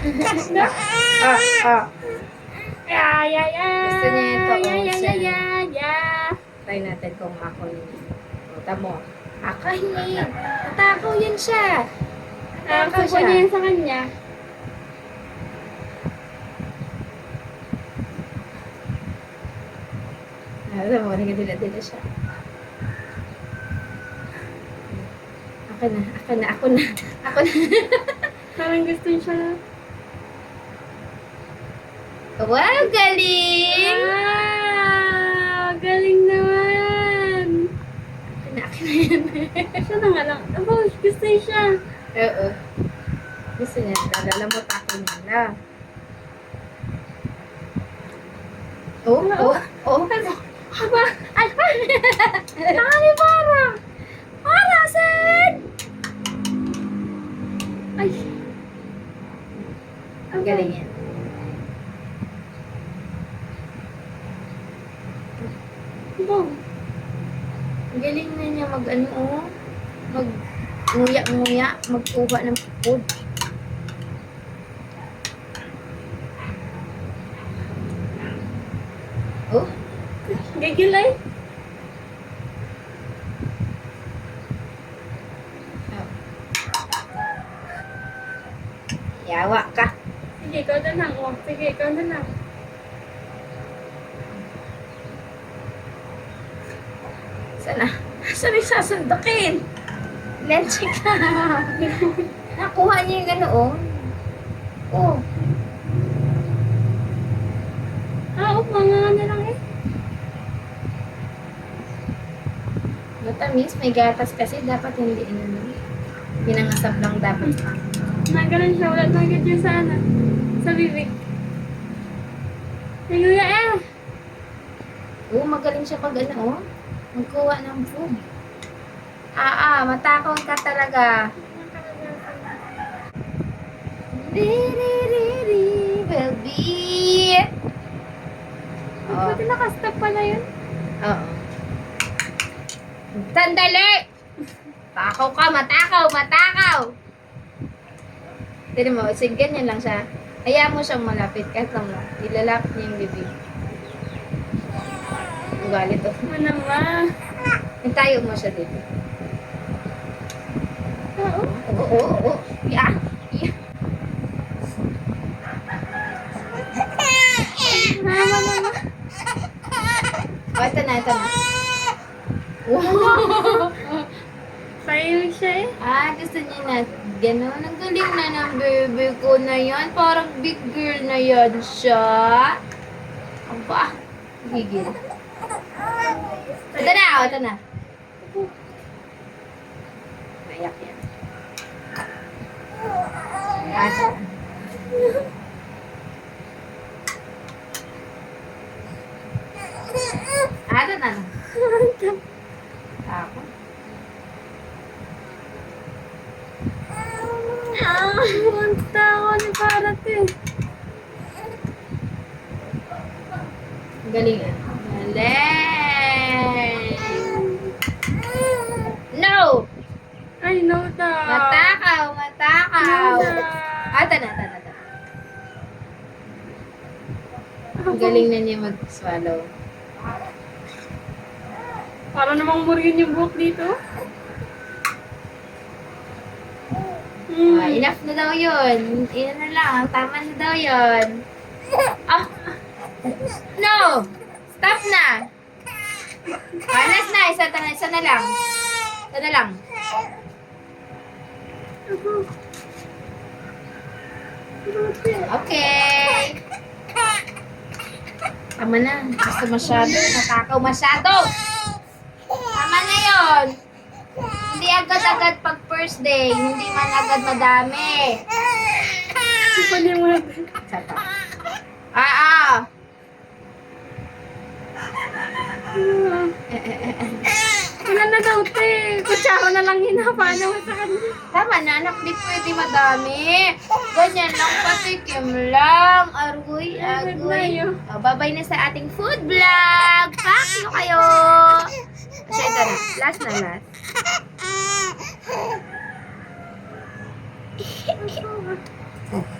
Ah. Ya, ya, ya. Gusto niya ito, Ya, ya, ya, ya, ya. Try natin kung ako niya. O, tamo. Akahin. Matakaw yan siya. Matakaw Subo niya siya. yan sa kanya. Alam mo, nagdila-dila siya. Ako na. Ako na. Parang gusto siya. Wow, galing! Wow! Galing naman! Ako na yan. Siya na nga lang. Aba, gusto siya. Oo. Gusto niya. Lalamot ako niya na. Oh. Aba, ay, ay, para! Para, Sen! Ay. Ang galing yan. Aba. Ang galing na niya nguya-nguya, magkuha ng food. Oh, Gagilay. yawa ka. Sige, ikaw na lang. Oh. Sige, ikaw na lang. Sana may sasundukin. Leche ka. Nakuha niya yung ganoon. Oh. Mga na lang eh. Matamis, may gatas kasi dapat hindi pinangasap lang dapat. Nagalan siya. Wala nagad yung sa ano. Sa bibig. Naguya eh. Oh, magaling siya magkuha ng food. Matakaw ka talaga. Baby. Oh. Pati nakastop pala yun. Oo. Sandali! Matakaw ka, matakaw! Tignan mo, ganyan lang siya. Hayaan mo siyang malapit. Kahit lang mo, ilalapit niya yung bibig. Ang galit to. Ano naman? Hintayo mo siya dito. Oo. Yeah. Mama. Oh, ito na. Wow! Sa'yo siya eh. Gusto niya na. Gano'n. Ang galing na ng baby ko na yan. Parang big girl na yan siya. Aba. Gigil. Ito na. Nayak yan. Ito na. Ako. Punta ako ni Parat eh. Galing ah. Galing! No! Ay, no da. Matakaw! No da. Ito na. Ang galing na niya mag-swallow. Para namang muriin yung buhok dito. Enough na daw yun. Iyan na lang. Tama na daw yun. No! Stop na! Last na. Isa na lang. Okay. Tama na. Basta masyado. Natakaw masyado. Tama na yun. Hindi agad-agad pag first day. Hindi man agad madami. Paliwanag. Sata. Wala na daw, te. Kutsara na lang hinapano mo sa kanya. Tama na, anak. Di pwede madami. Ganyan lang, patikim lang. Aruy. Babay na sa ating food vlog. Pack nyo kayo. So, ito na. Last.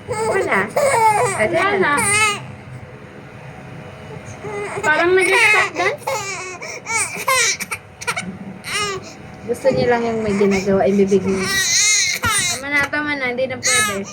Wala. na. Wala na. Parang nag-stop dance. Gusto niya lang yung may ginagawa yung bibig niya. Tama na, hindi na pwede.